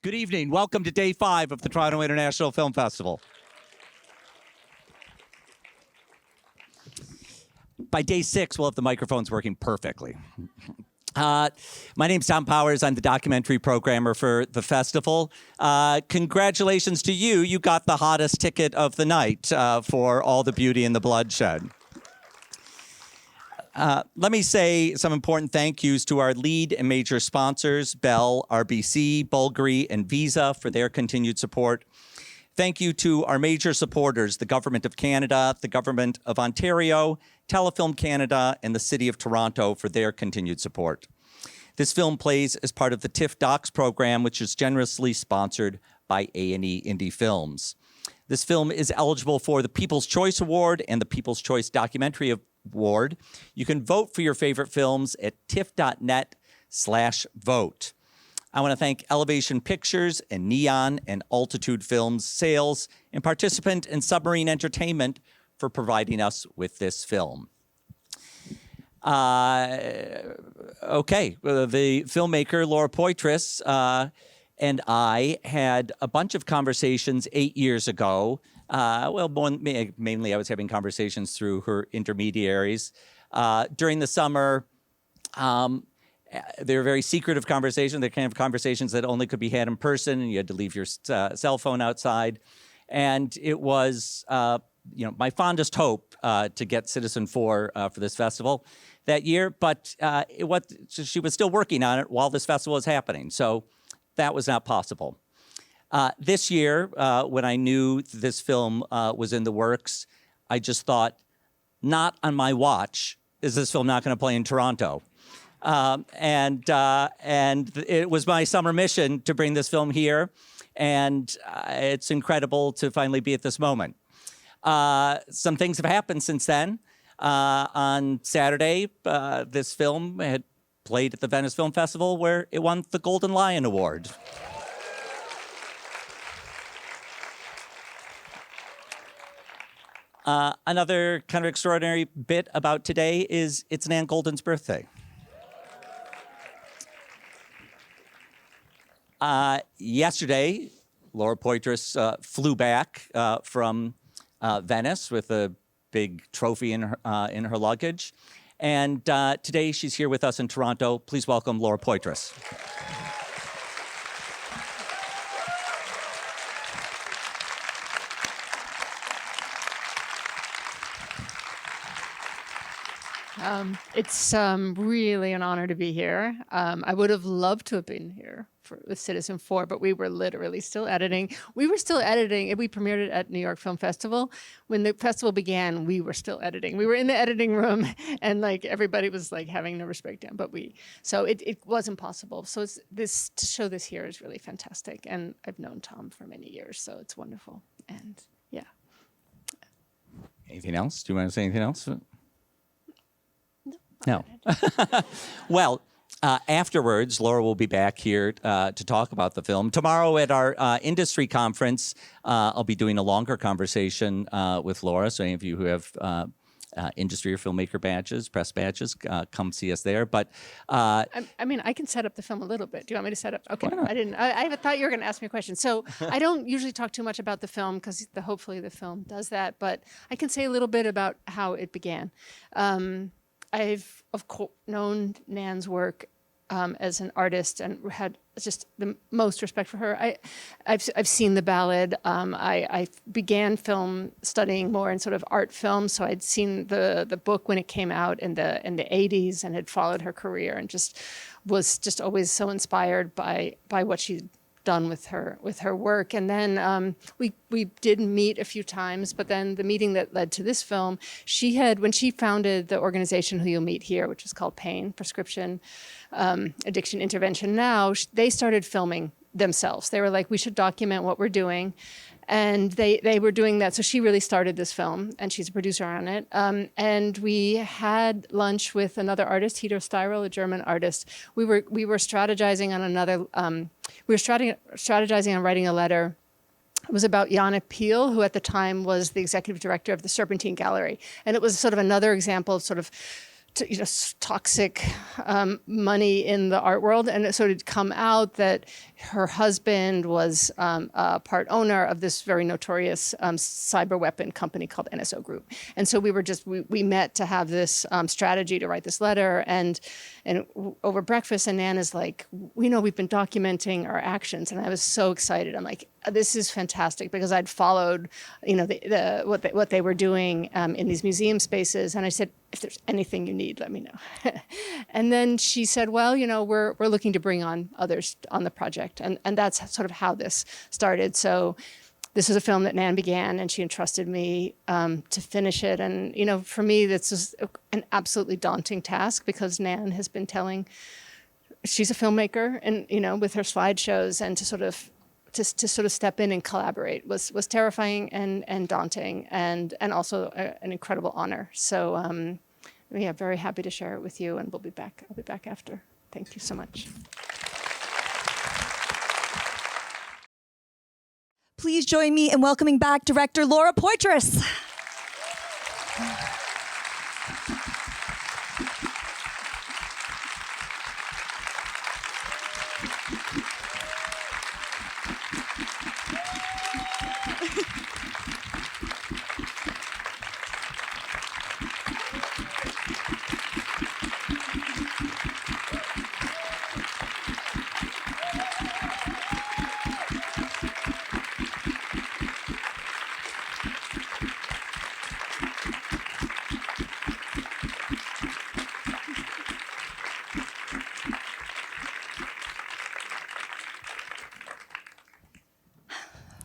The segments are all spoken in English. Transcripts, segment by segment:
Good evening. Welcome to Day 5 of the Toronto International Film Festival. By Day 6, we'll have the microphones working perfectly. My name's Tom Powers. I'm the documentary programmer for the festival. Congratulations to you. You got the hottest ticket of the night for All the Beauty and the Bloodshed. Let me say some important thank yous to our lead and major sponsors, Bell, RBC, Bulgari, and Visa for their continued support. Thank you to our major supporters, the Government of Canada, the Government of Ontario, Telefilm Canada, and the City of Toronto for their continued support. This film plays as part of the TIFF Docs program, which is generously sponsored by A&E Indie Films. This film is eligible for the People's Choice Award and the People's Choice Documentary Award. You can vote for your favorite films at tiff.net/vote. I want to thank Elevation Pictures and Neon and Altitude Films Sales and Participant and Submarine Entertainment for providing us with this film. The filmmaker Laura Poitras and I had a bunch of conversations 8 years ago. Mainly I was having conversations through her intermediaries. During the summer, they were very secretive conversations. They're kind of conversations that only could be had in person, and you had to leave your cell phone outside. And it was, my fondest hope to get Citizenfour for this festival that year. But she was still working on it while this festival was happening, so that was not possible. This year, when I knew this film was in the works, I just thought, not on my watch is this film not going to play in Toronto. And it was my summer mission to bring this film here, and it's incredible to finally be at this moment. Some things have happened since then. On Saturday, this film had played at the Venice Film Festival, where it won the Golden Lion Award. Another kind of extraordinary bit about today is it's Nan Goldin's birthday. Yesterday, Laura Poitras flew back from Venice with a big trophy in her luggage. And today she's here with us in Toronto. Please welcome Laura Poitras. It's really an honor to be here. I would have loved to have been here with Citizenfour, but we were literally still editing. We premiered it at New York Film Festival. When the festival began, we were still editing. We were in the editing room, and everybody was having a nervous breakdown. So it wasn't possible. So to show this here is really fantastic, and I've known Tom for many years, so it's wonderful. And yeah. Anything else? Do you want to say anything else? No. Well, afterwards, Laura will be back here to talk about the film. Tomorrow at our industry conference, I'll be doing a longer conversation with Laura. So any of you who have industry or filmmaker badges, press badges, come see us there. But I can set up the film a little bit. Do you want me to set up? Okay, I didn't. I thought you were going to ask me a question. So I don't usually talk too much about the film because hopefully the film does that. But I can say a little bit about how it began. I've known Nan's work as an artist and had just the most respect for her. I've seen The Ballad. I began film studying more in sort of art film, so I'd seen the book when it came out in the 80s and had followed her career and was always so inspired by what she'd done with her work. And then we did meet a few times, but then the meeting that led to this film, when she founded the organization who you'll meet here, which is called PAIN, Prescription Addiction Intervention Now, they started filming themselves. They were like, we should document what we're doing. And they were doing that. So she really started this film, and she's a producer on it. And we had lunch with another artist, Hito Styrel, a German artist. We were strategizing on strategizing on writing a letter. It was about Jana Peel, who at the time was the executive director of the Serpentine Gallery. And it was sort of another example of sort of toxic money in the art world, and it sort of come out that her husband was a part owner of this very notorious cyber weapon company called NSO Group. And so we met to have this strategy to write this letter, and over breakfast, and Nan is like, we know we've been documenting our actions, and I was so excited. I'm like, this is fantastic, because I'd followed, what they were doing in these museum spaces, and I said, if there's anything you need, let me know. And then she said, well, we're looking to bring on others on the project, and that's sort of how this started. So this is a film that Nan began, and she entrusted me to finish it. And for me, this is an absolutely daunting task, because Nan has been she's a filmmaker, and with her slideshows, and to sort of step in and collaborate was terrifying and daunting, and also an incredible honor. So yeah, very happy to share it with you, and I'll be back after. Thank you so much. Please join me in welcoming back director Laura Poitras.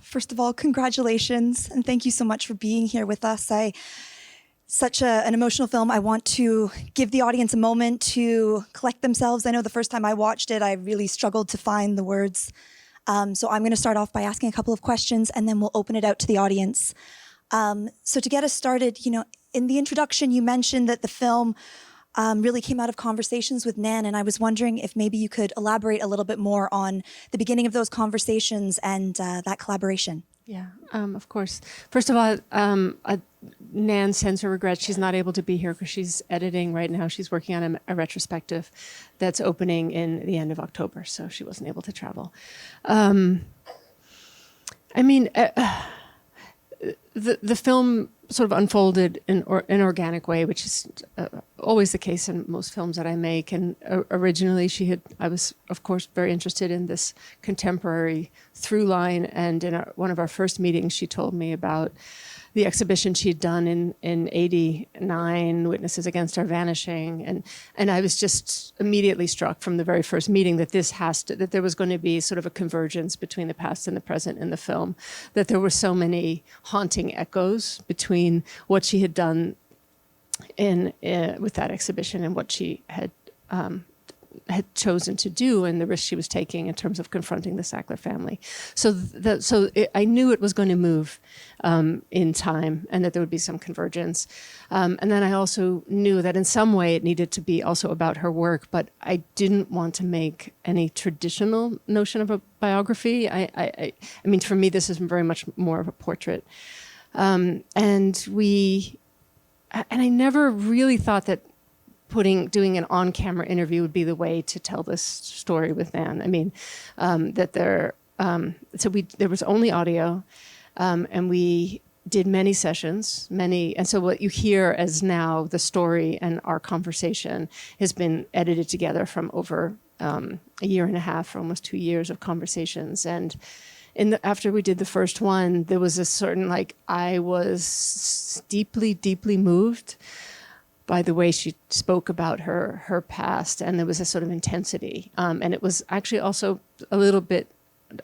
First of all, congratulations, and thank you so much for being here with us. Such an emotional film. I want to give the audience a moment to collect themselves. I know the first time I watched it, I really struggled to find the words. So I'm going to start off by asking a couple of questions, and then we'll open it out to the audience. So to get us started, in the introduction, you mentioned that the film really came out of conversations with Nan, and I was wondering if maybe you could elaborate a little bit more on the beginning of those conversations and that collaboration. Yeah, of course. First of all, Nan sends her regrets. She's not able to be here because she's editing right now. She's working on a retrospective that's opening in the end of October, so she wasn't able to travel. The film sort of unfolded in an organic way, which is always the case in most films that I make. And originally I was, of course, very interested in this contemporary through line. And in one of our first meetings, she told me about the exhibition she'd done in 89, Witnesses Against Our Vanishing. And I was just immediately struck from the very first meeting that that there was going to be sort of a convergence between the past and the present in the film, that there were so many haunting echoes between what she had done with that exhibition and what she had chosen to do, and the risk she was taking in terms of confronting the Sackler family. I knew it was going to move in time, and that there would be some convergence. And then I also knew that in some way it needed to be also about her work, but I didn't want to make any traditional notion of a biography. I mean, for me, this is very much more of a portrait. And I never really thought that doing an on-camera interview would be the way to tell this story with Nan. I mean, there was only audio, and we did many sessions, and so what you hear as now the story and our conversation has been edited together from over a year and a half, or almost 2 years of conversations. And after we did the first one, there was a certain, I was deeply, deeply moved by the way she spoke about her past, and there was a sort of intensity. And it was actually also a little bit,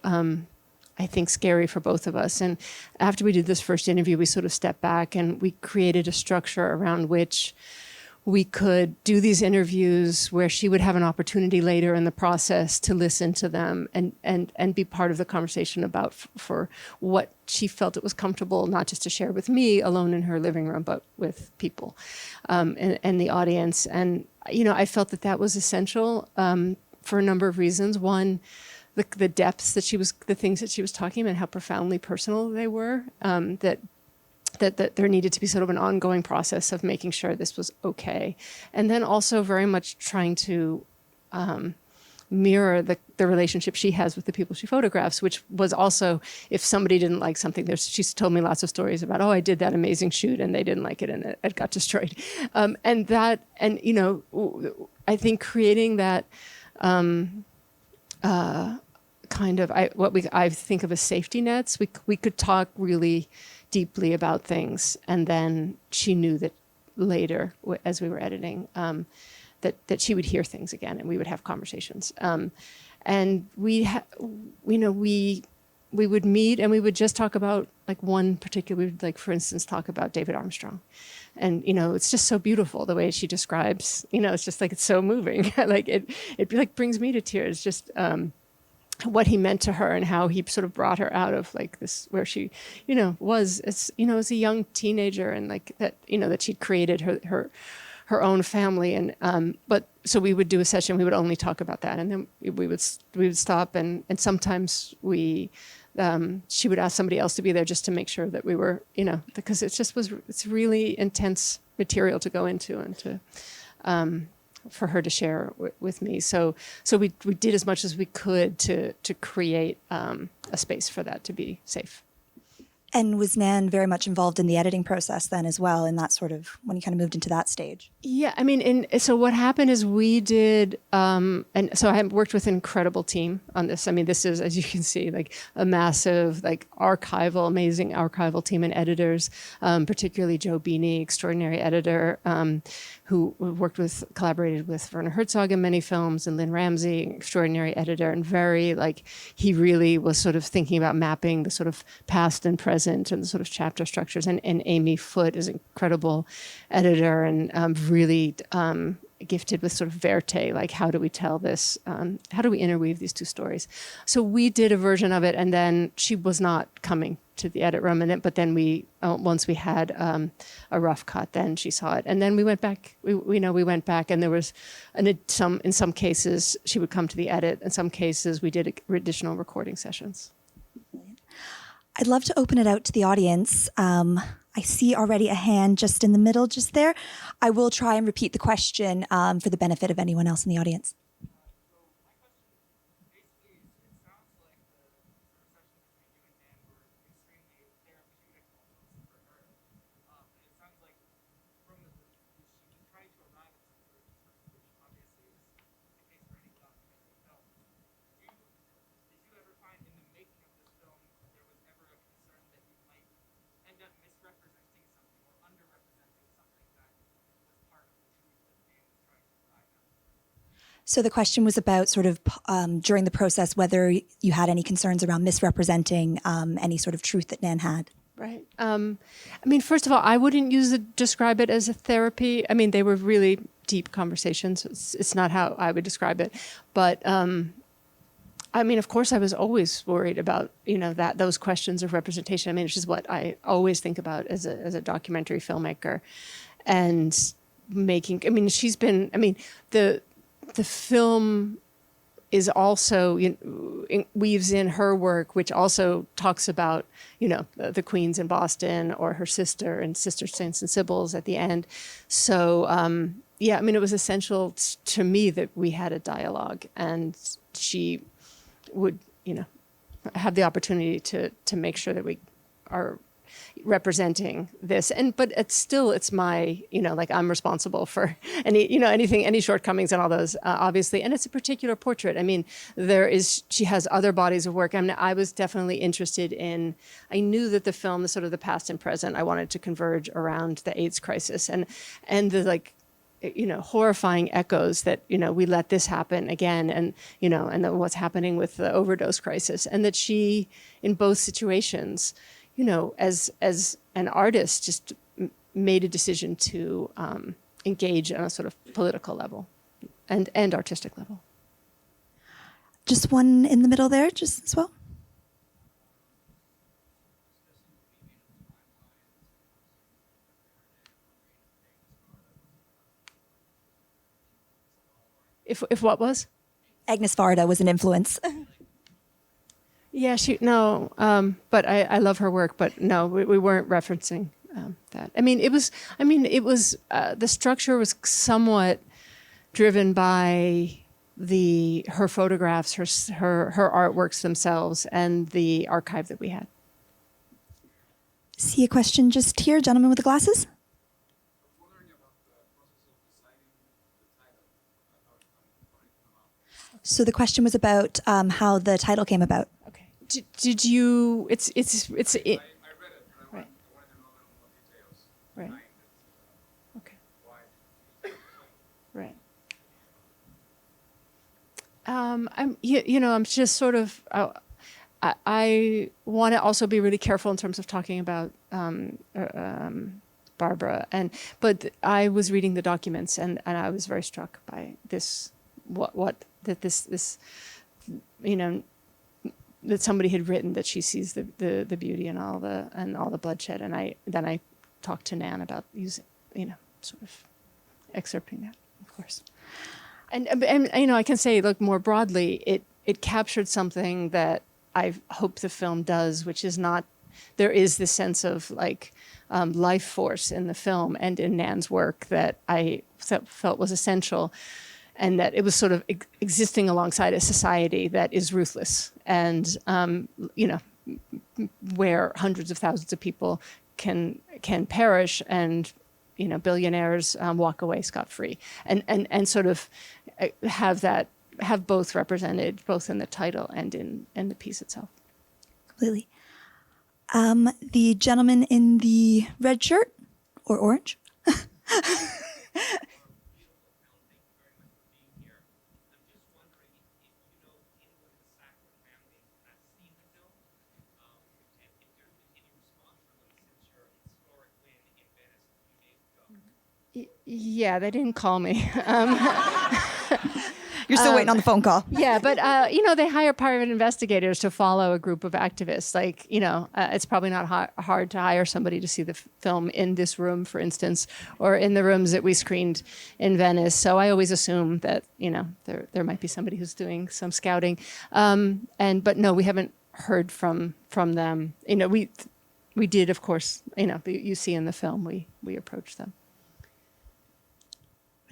I think, scary for both of us. And after we did this first interview, we sort of stepped back and we created a structure around which we could do these interviews where she would have an opportunity later in the process to listen to them and be part of the conversation about for what she felt it was comfortable not just to share with me alone in her living room, but with people and the audience. And, I felt that was essential for a number of reasons. One, the depths the things that she was talking about, and how profoundly personal they were, that that there needed to be sort of an ongoing process of making sure this was okay. And then also very much trying to mirror the relationship she has with the people she photographs, which was also, if somebody didn't like something, she's told me lots of stories about, oh, I did that amazing shoot and they didn't like it and it got destroyed. I think creating that kind of I think of as safety nets. We could talk really deeply about things, and then she knew that later, as we were editing, that she would hear things again, and we would have conversations. And we would meet, and we would just talk about like one particular. We would, like, for instance, talk about David Armstrong, and it's just so beautiful the way she describes. It's just like, it's so moving. Like it like brings me to tears. Just what he meant to her and how he sort of brought her out of like this, where she, was as a young teenager, and like that, that she'd created her own family. And but so we would do a session, we would only talk about that, and then we would stop, and sometimes she would ask somebody else to be there just to make sure that we were, because it's really intense material to go into, and to for her to share with me. So we did as much as we could to create a space for that to be safe. And was Nan very much involved in the editing process then as well, in that sort of, when you kind of moved into that stage? Yeah, I mean, so what happened is we did, and so I worked with an incredible team on this. I mean, this is, as you can see, like a massive, like amazing archival team and editors, particularly Joe Beanie, extraordinary editor, who collaborated with Werner Herzog in many films, and Lynn Ramsey, extraordinary editor, and he really was sort of thinking about mapping the sort of past and present and the sort of chapter structures. And Amy Foote is an incredible editor, and really gifted with sort of verite, like how do we tell this, how do we interweave these two stories? So we did a version of it, and then she was not coming to the edit room, but then once we had a rough cut, then she saw it, and then we went back. We went back, and there was in some cases she would come to the edit. In some cases, we did additional recording sessions. I'd love to open it out to the audience. I see already a hand just in the middle, just there. I will try and repeat the question for the benefit of anyone else in the audience. So the question was about sort of during the process, whether you had any concerns around misrepresenting any sort of truth that Nan had. Right. I mean, first of all, I wouldn't describe it as a therapy. I mean, they were really deep conversations. It's not how I would describe it. But I mean, of course, I was always worried about, those questions of representation. I mean, which is what I always think about as a documentary filmmaker. And the film is also, weaves in her work, which also talks about, the Queens in Boston, or her sister and Sister Saints and Sibyls at the end. So, it was essential to me that we had a dialogue, and she would, have the opportunity to make sure that we are representing this, but it's my, I'm responsible for any shortcomings and all those, obviously, and it's a particular portrait. I mean, she has other bodies of work. I mean, I was definitely interested I knew that the film, the past and present, I wanted to converge around the AIDS crisis and the horrifying echoes that, we let this happen again, and then what's happening with the overdose crisis, and that she, in both situations, as an artist, just made a decision to engage on a sort of political level and artistic level. Just one in the middle there, just as well. If what was? Agnes Varda was an influence. Yeah, but I love her work, but no, we weren't referencing that. I mean, it was. The structure was somewhat driven by her photographs, her artworks themselves, and the archive that we had. See a question just here, gentleman with the glasses. So the question was about how the title came about. Okay. Did you? It's. I read it, but I Right. wanted to know a little more details. Right. behind it, Okay. why. Right. I'm just sort of. I want to also be really careful in terms of talking about Barbara, but I was reading the documents and I was very struck by this. This that somebody had written that she sees the beauty and all the bloodshed, and I talked to Nan about using, sort of excerpting that, of course. And I can say, look, more broadly, it captured something that I hope the film does, which is not, there is this sense of like life force in the film and in Nan's work that I felt was essential, and that it was sort of existing alongside a society that is ruthless and, where hundreds of thousands of people can perish and, billionaires walk away scot-free, and sort of have both represented, both in the title and in the piece itself. Completely. The gentleman in the red shirt or orange. Yeah, they didn't call me. You're still waiting on the phone call. Yeah, but they hire private investigators to follow a group of activists. Like, it's probably not hard to hire somebody to see the film in this room, for instance, or in the rooms that we screened in Venice. So I always assume that there might be somebody who's doing some scouting. But no, we haven't heard from them. We did, of course. You see in the film, we approached them.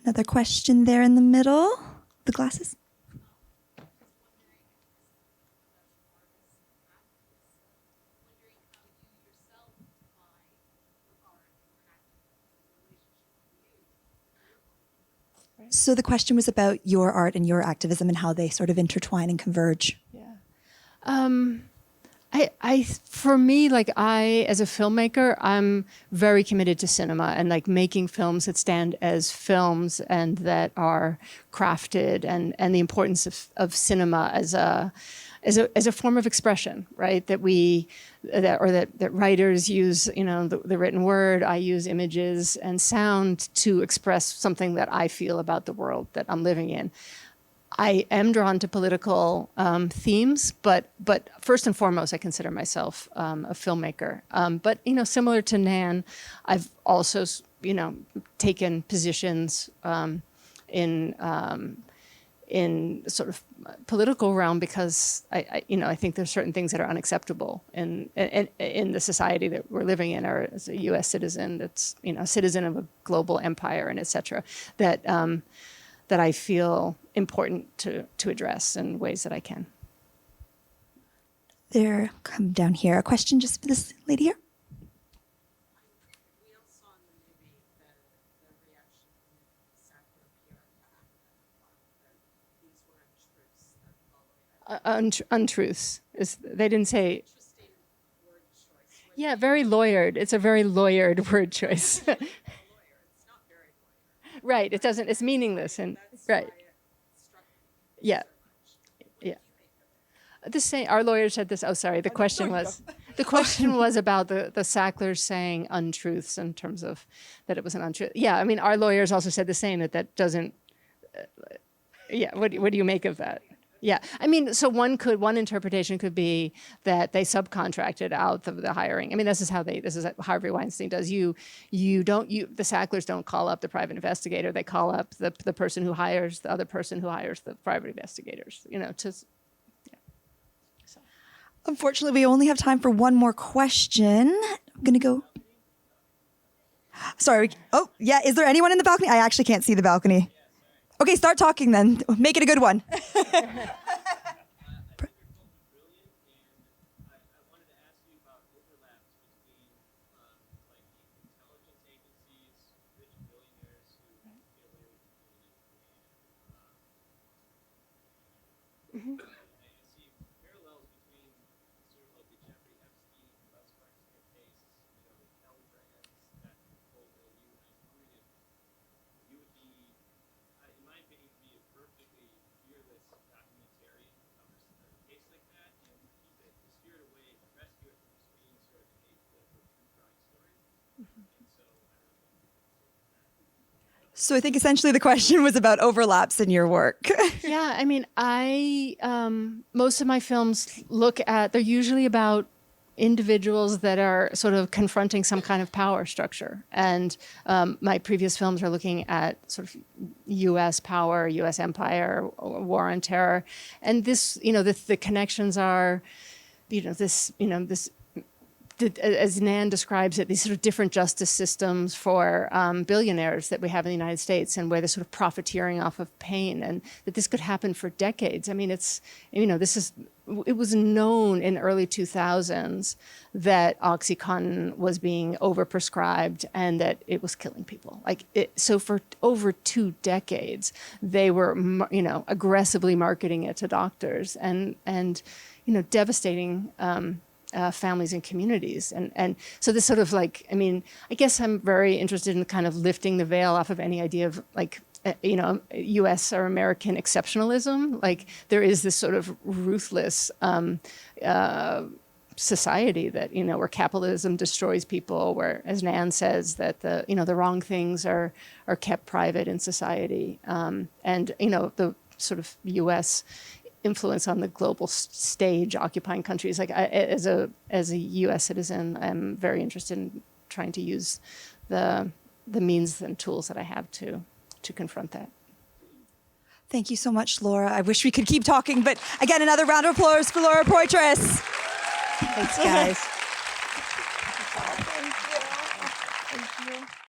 Another question there in the middle. The glasses. So the question was about your art and your activism and how they sort of intertwine and converge. Yeah. For me, like as a filmmaker, I'm very committed to cinema and like making films that stand as films and that are crafted, and the importance of cinema as a form of expression, right? That writers use, the written word. I use images and sound to express something that I feel about the world that I'm living in. I am drawn to political themes, but first and foremost, I consider myself a filmmaker. But similar to Nan, I've also taken positions in sort of political realm because I think there's certain things that are unacceptable in the society that we're living in, or as a U.S. citizen that's a citizen of a global empire, and et cetera, that I feel important to address in ways that I can. There, come down here. A question just for this lady here. We all saw in the movie the reaction from Sackler PR that these were untruths that followed. Untruths. They didn't say. Interesting word choice. Yeah, very lawyered. It's a very lawyered word choice. It's not very lawyer. Right. It doesn't. It's meaningless and right. Why it struck me Yeah. so much. Yeah. The same. Our lawyer said this. Oh, sorry. The question was about the Sacklers saying untruths in terms of that it was an untruth. Yeah. I mean, our lawyers also said the same, that doesn't. Yeah. What do you make of that? Yeah. I mean, so one interpretation could be that they subcontracted out the hiring. I mean, this is what Harvey Weinstein does. The Sacklers don't call up the private investigator. They call up the person who hires the other person who hires the private investigators, Unfortunately, we only have time for one more question. I'm going to go. Sorry. Oh, yeah. Is there anyone in the balcony? I actually can't see the balcony. Okay, start talking then. Make it a good one. In my opinion, be a perfectly fearless documentarian who covers a case like that and keep it, to steer it away, to rescue it from just being sort of a political true crime story. And so I really So I think essentially the question was about overlaps in your work. Yeah, I mean, most of my films they're usually about individuals that are sort of confronting some kind of power structure. And my previous films are looking at sort of U.S. power, U.S. empire, war on terror. And this, the connections are, as Nan describes it, these sort of different justice systems for billionaires that we have in the United States, and where they're sort of profiteering off of pain, and that this could happen for decades. I mean, it was known in early 2000s that OxyContin was being overprescribed and that it was killing people. So for over 2 decades, they were, aggressively marketing it to doctors and devastating families and communities. And so this sort of I guess I'm very interested in kind of lifting the veil off of any idea of U.S. or American exceptionalism. There is this sort of ruthless society that, where capitalism destroys people, where, as Nan says, that the wrong things are kept private in society. And, the sort of U.S. influence on the global stage, occupying countries. As a U.S. citizen, I'm very interested in trying to use the means and tools that I have to confront that. Thank you so much, Laura. I wish we could keep talking, but again, another round of applause for Laura Poitras. Thanks, guys. Thank you. Thank you.